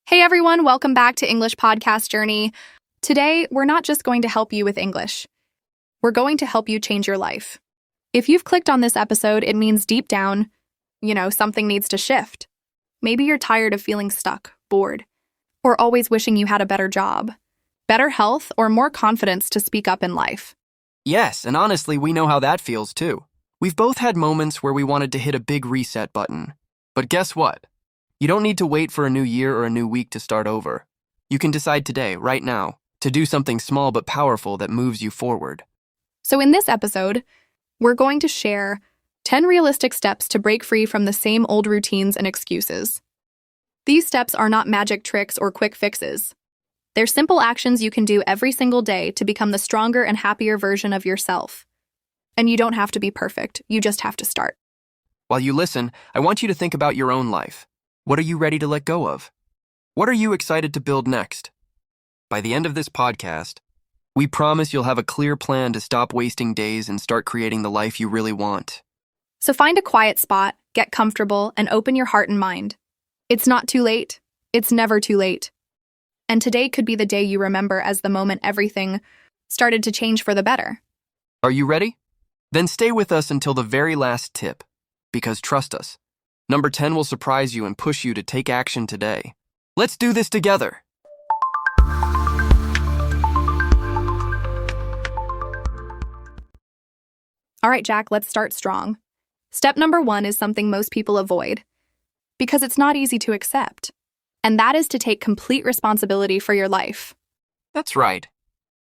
Hey everyone, welcome back to English Podcast Journey. Today, we're not just going to help you with English. We're going to help you change your life. If you've clicked on this episode, it means deep down, something needs to shift. Maybe you're tired of feeling stuck, bored, or always wishing you had a better job, better health, or more confidence to speak up in life. Yes, and honestly, we know how that feels too. We've both had moments where we wanted to hit a big reset button. But guess what? You don't need to wait for a new year or a new week to start over. You can decide today, right now, to do something small but powerful that moves you forward. So in this episode, we're going to share 10 realistic steps to break free from the same old routines and excuses. These steps are not magic tricks or quick fixes. They're simple actions you can do every single day to become the stronger and happier version of yourself. And you don't have to be perfect, you just have to start. While you listen, I want you to think about your own life. What are you ready to let go of? What are you excited to build next? By the end of this podcast, we promise you'll have a clear plan to stop wasting days and start creating the life you really want. So find a quiet spot, get comfortable, and open your heart and mind. It's not too late. It's never too late. And today could be the day you remember as the moment everything started to change for the better. Are you ready? Then stay with us until the very last tip, because trust us, Number 10 will surprise you and push you to take action today. Let's do this together. All right, Jack, let's start strong. Step number 1 is something most people avoid because it's not easy to accept, and that is to take complete responsibility for your life. That's right.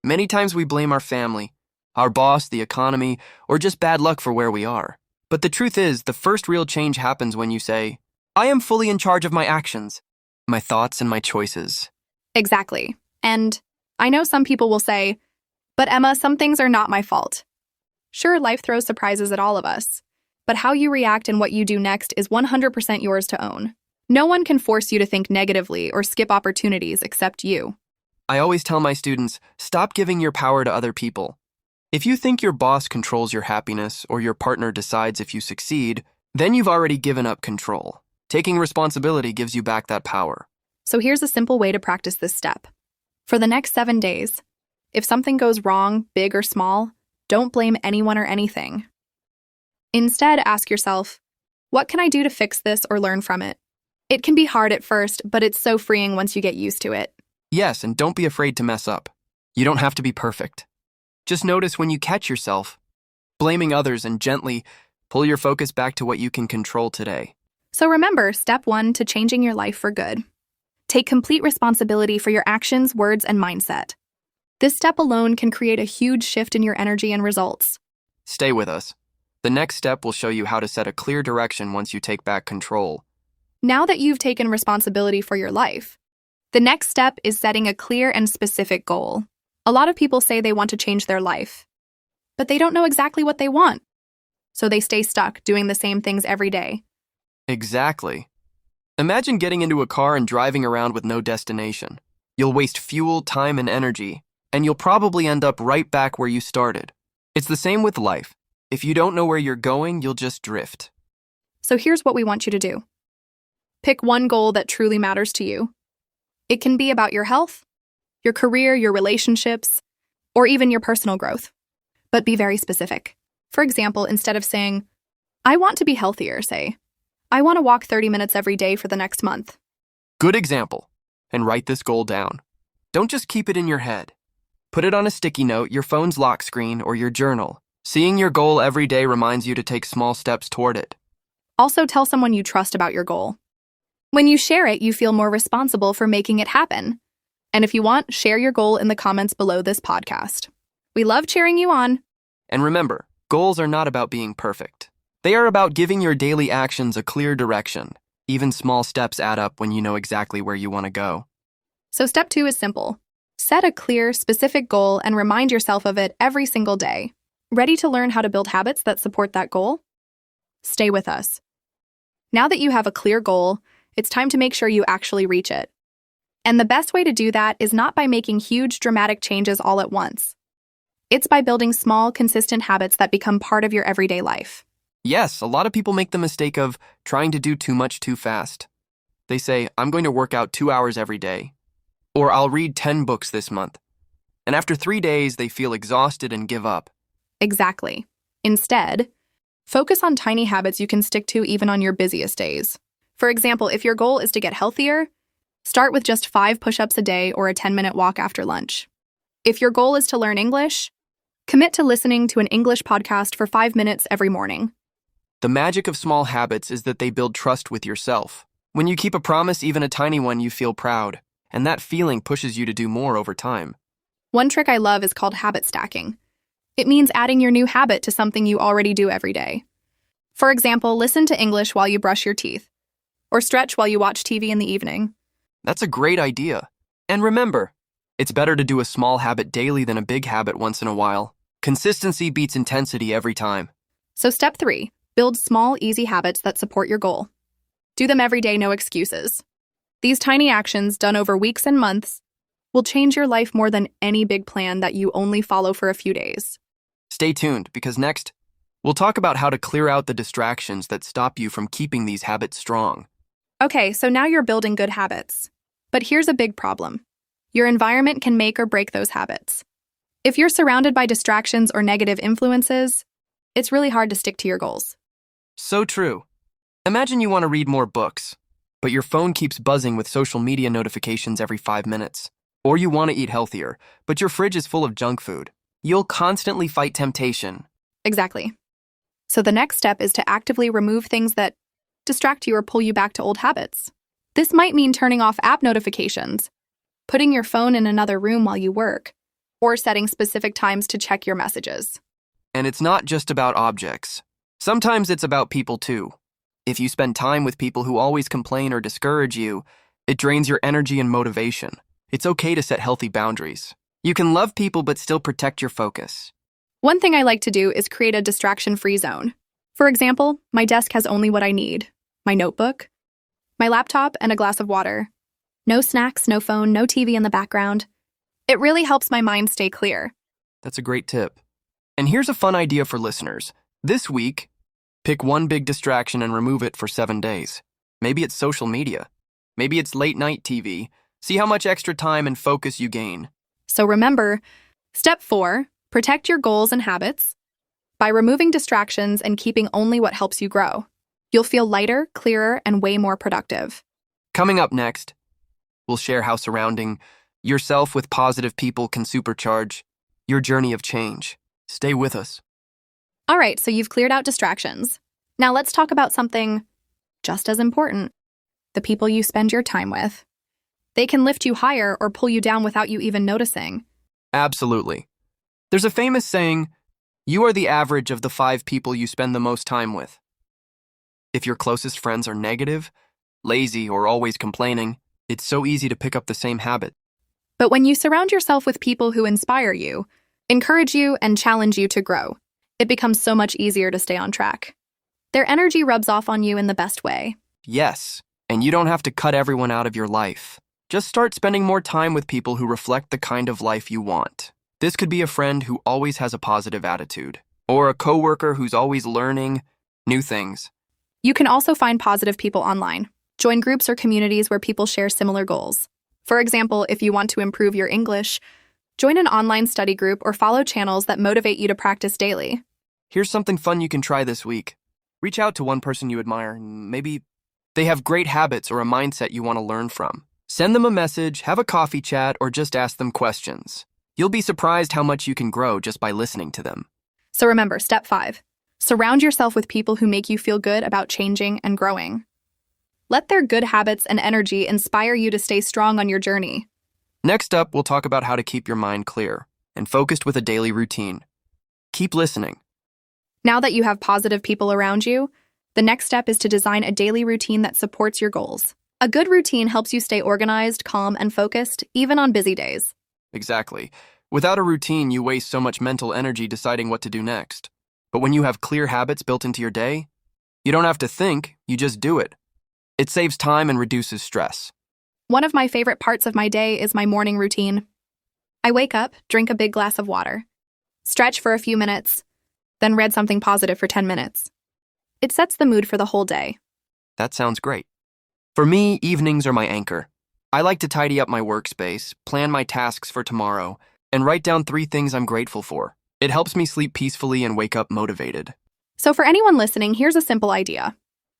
Many times we blame our family, our boss, the economy, or just bad luck for where we are. But the truth is, the first real change happens when you say, I am fully in charge of my actions, my thoughts, and my choices. Exactly. And I know some people will say, but Emma, some things are not my fault. Sure, life throws surprises at all of us, but how you react and what you do next is 100% yours to own. No one can force you to think negatively or skip opportunities except you. I always tell my students, stop giving your power to other people. If you think your boss controls your happiness or your partner decides if you succeed, then you've already given up control. Taking responsibility gives you back that power. So here's a simple way to practice this step. For the next 7 days, if something goes wrong, big or small, don't blame anyone or anything. Instead, ask yourself, what can I do to fix this or learn from it? It can be hard at first, but it's so freeing once you get used to it. Yes, and don't be afraid to mess up. You don't have to be perfect. Just notice when you catch yourself blaming others and gently pull your focus back to what you can control today. So remember, step 1 to changing your life for good. Take complete responsibility for your actions, words, and mindset. This step alone can create a huge shift in your energy and results. Stay with us. The next step will show you how to set a clear direction once you take back control. Now that you've taken responsibility for your life, the next step is setting a clear and specific goal. A lot of people say they want to change their life, but they don't know exactly what they want. So they stay stuck doing the same things every day. Exactly. Imagine getting into a car and driving around with no destination. You'll waste fuel, time, and energy, and you'll probably end up right back where you started. It's the same with life. If you don't know where you're going, you'll just drift. So here's what we want you to do. Pick one goal that truly matters to you. It can be about your health, your career, your relationships, or even your personal growth. But be very specific. For example, instead of saying, I want to be healthier, say, I want to walk 30 minutes every day for the next month. Good example. And write this goal down. Don't just keep it in your head. Put it on a sticky note, your phone's lock screen, or your journal. Seeing your goal every day reminds you to take small steps toward it. Also, tell someone you trust about your goal. When you share it, you feel more responsible for making it happen. And if you want, share your goal in the comments below this podcast. We love cheering you on. And remember, goals are not about being perfect. They are about giving your daily actions a clear direction. Even small steps add up when you know exactly where you want to go. So step 2 is simple. Set a clear, specific goal and remind yourself of it every single day. Ready to learn how to build habits that support that goal? Stay with us. Now that you have a clear goal, it's time to make sure you actually reach it. And the best way to do that is not by making huge, dramatic changes all at once. It's by building small, consistent habits that become part of your everyday life. Yes, a lot of people make the mistake of trying to do too much too fast. They say, I'm going to work out 2 hours every day, or I'll read 10 books this month. And after 3 days, they feel exhausted and give up. Exactly. Instead, focus on tiny habits you can stick to even on your busiest days. For example, if your goal is to get healthier, start with just 5 push-ups a day or a 10-minute walk after lunch. If your goal is to learn English, commit to listening to an English podcast for 5 minutes every morning. The magic of small habits is that they build trust with yourself. When you keep a promise, even a tiny one, you feel proud, and that feeling pushes you to do more over time. One trick I love is called habit stacking. It means adding your new habit to something you already do every day. For example, listen to English while you brush your teeth, or stretch while you watch TV in the evening. That's a great idea. And remember, it's better to do a small habit daily than a big habit once in a while. Consistency beats intensity every time. So step 3, build small, easy habits that support your goal. Do them every day, no excuses. These tiny actions, done over weeks and months, will change your life more than any big plan that you only follow for a few days. Stay tuned, because next, we'll talk about how to clear out the distractions that stop you from keeping these habits strong. Okay, so now you're building good habits. But here's a big problem. Your environment can make or break those habits. If you're surrounded by distractions or negative influences, it's really hard to stick to your goals. So true. Imagine you want to read more books, but your phone keeps buzzing with social media notifications every 5 minutes. Or you want to eat healthier, but your fridge is full of junk food. You'll constantly fight temptation. Exactly. So the next step is to actively remove things that distract you or pull you back to old habits. This might mean turning off app notifications, putting your phone in another room while you work, or setting specific times to check your messages. And it's not just about objects. Sometimes it's about people too. If you spend time with people who always complain or discourage you, it drains your energy and motivation. It's okay to set healthy boundaries. You can love people but still protect your focus. One thing I like to do is create a distraction-free zone. For example, my desk has only what I need: my notebook, my laptop, and a glass of water. No snacks, no phone, no TV in the background. It really helps my mind stay clear. That's a great tip. And here's a fun idea for listeners. This week, pick one big distraction and remove it for 7 days. Maybe it's social media. Maybe it's late-night TV. See how much extra time and focus you gain. So remember, step 4, protect your goals and habits. By removing distractions and keeping only what helps you grow, you'll feel lighter, clearer, and way more productive. Coming up next, we'll share how surrounding yourself with positive people can supercharge your journey of change. Stay with us. All right, so you've cleared out distractions. Now let's talk about something just as important: the people you spend your time with. They can lift you higher or pull you down without you even noticing. Absolutely. There's a famous saying, you are the average of the 5 people you spend the most time with. If your closest friends are negative, lazy, or always complaining, it's so easy to pick up the same habit. But when you surround yourself with people who inspire you, encourage you, and challenge you to grow, it becomes so much easier to stay on track. Their energy rubs off on you in the best way. Yes, and you don't have to cut everyone out of your life. Just start spending more time with people who reflect the kind of life you want. This could be a friend who always has a positive attitude, or a coworker who's always learning new things. You can also find positive people online. Join groups or communities where people share similar goals. For example, if you want to improve your English, join an online study group or follow channels that motivate you to practice daily. Here's something fun you can try this week. Reach out to one person you admire. Maybe they have great habits or a mindset you want to learn from. Send them a message, have a coffee chat, or just ask them questions. You'll be surprised how much you can grow just by listening to them. So remember, step 5, surround yourself with people who make you feel good about changing and growing. Let their good habits and energy inspire you to stay strong on your journey. Next up, we'll talk about how to keep your mind clear and focused with a daily routine. Keep listening. Now that you have positive people around you, the next step is to design a daily routine that supports your goals. A good routine helps you stay organized, calm, and focused, even on busy days. Exactly. Without a routine, you waste so much mental energy deciding what to do next. But when you have clear habits built into your day, you don't have to think, you just do it. It saves time and reduces stress. One of my favorite parts of my day is my morning routine. I wake up, drink a big glass of water, stretch for a few minutes, then read something positive for 10 minutes. It sets the mood for the whole day. That sounds great. For me, evenings are my anchor. I like to tidy up my workspace, plan my tasks for tomorrow, and write down 3 things I'm grateful for. It helps me sleep peacefully and wake up motivated. So for anyone listening, here's a simple idea.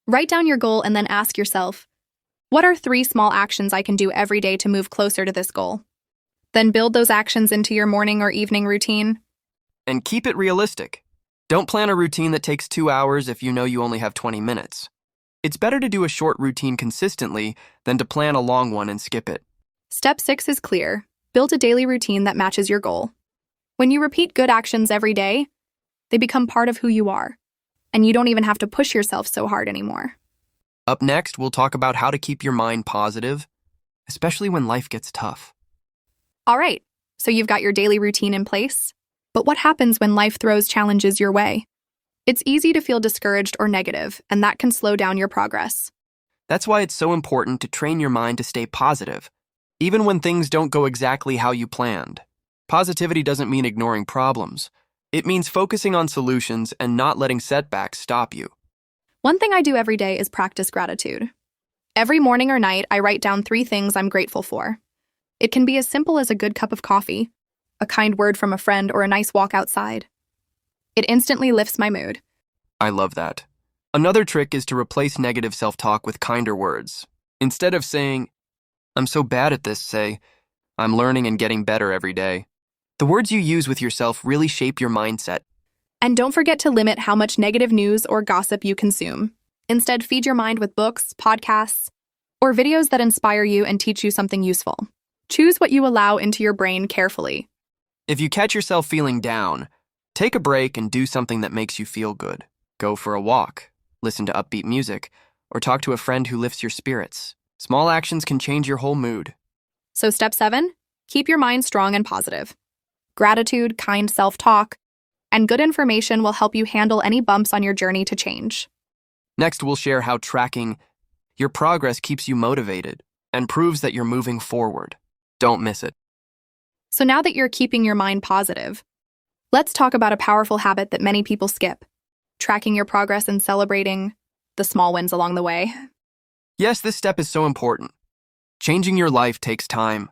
Write down your goal and then ask yourself, what are 3 small actions I can do every day to move closer to this goal? Then build those actions into your morning or evening routine. And keep it realistic. Don't plan a routine that takes 2 hours if you know you only have 20 minutes. It's better to do a short routine consistently than to plan a long one and skip it. Step 6 is clear. Build a daily routine that matches your goal. When you repeat good actions every day, they become part of who you are, and you don't even have to push yourself so hard anymore. Up next, we'll talk about how to keep your mind positive, especially when life gets tough. All right, so you've got your daily routine in place, but what happens when life throws challenges your way? It's easy to feel discouraged or negative, and that can slow down your progress. That's why it's so important to train your mind to stay positive, even when things don't go exactly how you planned. Positivity doesn't mean ignoring problems. It means focusing on solutions and not letting setbacks stop you. One thing I do every day is practice gratitude. Every morning or night, I write down 3 things I'm grateful for. It can be as simple as a good cup of coffee, a kind word from a friend, or a nice walk outside. It instantly lifts my mood. I love that. Another trick is to replace negative self-talk with kinder words. Instead of saying, "I'm so bad at this," say, "I'm learning and getting better every day." The words you use with yourself really shape your mindset. And don't forget to limit how much negative news or gossip you consume. Instead, feed your mind with books, podcasts, or videos that inspire you and teach you something useful. Choose what you allow into your brain carefully. If you catch yourself feeling down, take a break and do something that makes you feel good. Go for a walk, listen to upbeat music, or talk to a friend who lifts your spirits. Small actions can change your whole mood. So step 7, keep your mind strong and positive. Gratitude, kind self-talk, and good information will help you handle any bumps on your journey to change. Next, we'll share how tracking your progress keeps you motivated and proves that you're moving forward. Don't miss it. So now that you're keeping your mind positive, let's talk about a powerful habit that many people skip: tracking your progress and celebrating the small wins along the way. Yes, this step is so important. Changing your life takes time.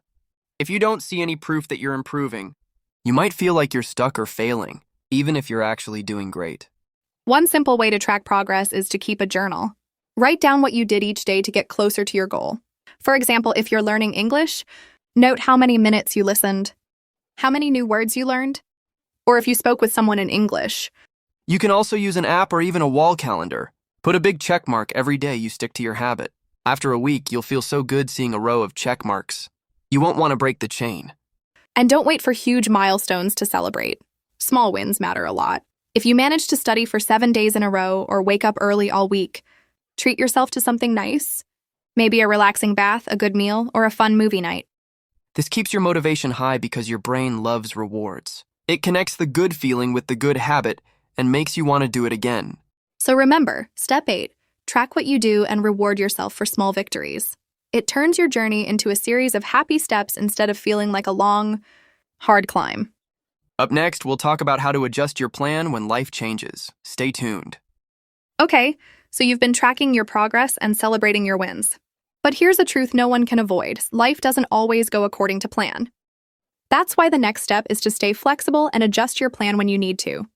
If you don't see any proof that you're improving, you might feel like you're stuck or failing, even if you're actually doing great. One simple way to track progress is to keep a journal. Write down what you did each day to get closer to your goal. For example, if you're learning English, note how many minutes you listened, how many new words you learned, or if you spoke with someone in English. You can also use an app or even a wall calendar. Put a big check mark every day you stick to your habit. After a week, you'll feel so good seeing a row of check marks. You won't want to break the chain. And don't wait for huge milestones to celebrate. Small wins matter a lot. If you manage to study for 7 days in a row or wake up early all week, treat yourself to something nice. Maybe a relaxing bath, a good meal, or a fun movie night. This keeps your motivation high because your brain loves rewards. It connects the good feeling with the good habit and makes you want to do it again. So remember, step 8, track what you do and reward yourself for small victories. It turns your journey into a series of happy steps instead of feeling like a long, hard climb. Up next, we'll talk about how to adjust your plan when life changes. Stay tuned. Okay, so you've been tracking your progress and celebrating your wins. But here's a truth no one can avoid: life doesn't always go according to plan. That's why the next step is to stay flexible and adjust your plan when you need to.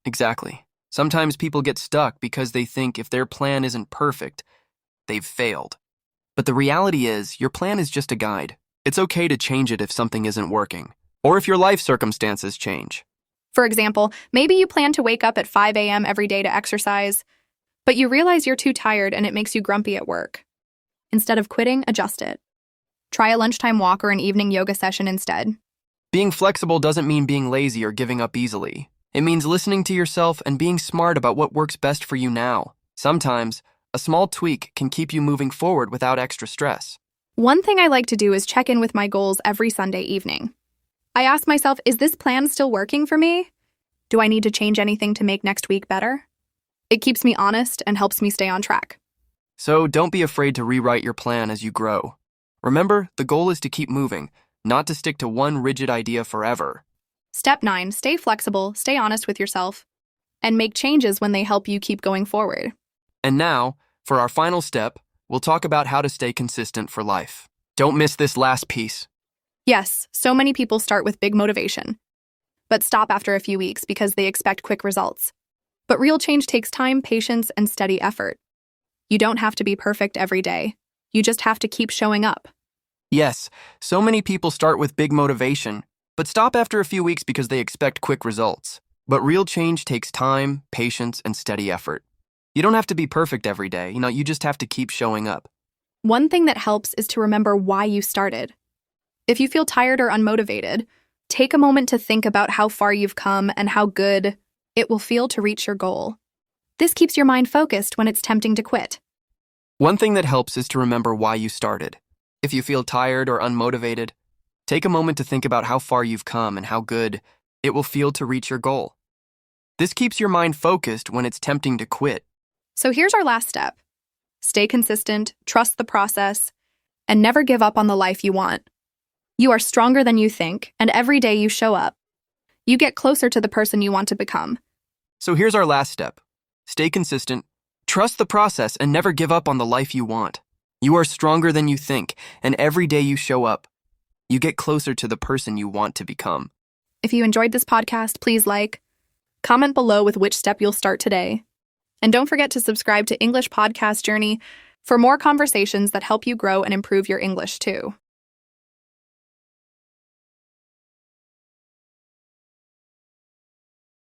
Exactly. Sometimes people get stuck because they think if their plan isn't perfect, they've failed. But the reality is, your plan is just a guide. It's okay to change it if something isn't working, or if your life circumstances change. For example, maybe you plan to wake up at 5 a.m. every day to exercise, but you realize you're too tired and it makes you grumpy at work. Instead of quitting, adjust it. Try a lunchtime walk or an evening yoga session instead. Being flexible doesn't mean being lazy or giving up easily. It means listening to yourself and being smart about what works best for you now. Sometimes, a small tweak can keep you moving forward without extra stress. One thing I like to do is check in with my goals every Sunday evening. I ask myself, is this plan still working for me? Do I need to change anything to make next week better? It keeps me honest and helps me stay on track. So don't be afraid to rewrite your plan as you grow. Remember, the goal is to keep moving, not to stick to one rigid idea forever. Step 9, stay flexible, stay honest with yourself, and make changes when they help you keep going forward. And now, for our final step, we'll talk about how to stay consistent for life. Don't miss this last piece. Yes, so many people start with big motivation, but stop after a few weeks because they expect quick results. But real change takes time, patience, and steady effort. You don't have to be perfect every day. You just have to keep showing up. Yes, so many people start with big motivation, but stop after a few weeks because they expect quick results. But real change takes time, patience, and steady effort. You don't have to be perfect every day, you just have to keep showing up. One thing that helps is to remember why you started. If you feel tired or unmotivated, take a moment to think about how far you've come and how good it will feel to reach your goal. This keeps your mind focused when it's tempting to quit. One thing that helps is to remember why you started. If you feel tired or unmotivated, take a moment to think about how far you've come and how good it will feel to reach your goal. This keeps your mind focused when it's tempting to quit. So here's our last step. Stay consistent, trust the process, and never give up on the life you want. You are stronger than you think, and every day you show up, you get closer to the person you want to become. So here's our last step. Stay consistent, trust the process, and never give up on the life you want. You are stronger than you think, and every day you show up, you get closer to the person you want to become. If you enjoyed this podcast, please comment below with which step you'll start today. And don't forget to subscribe to English Podcast Journey for more conversations that help you grow and improve your English too.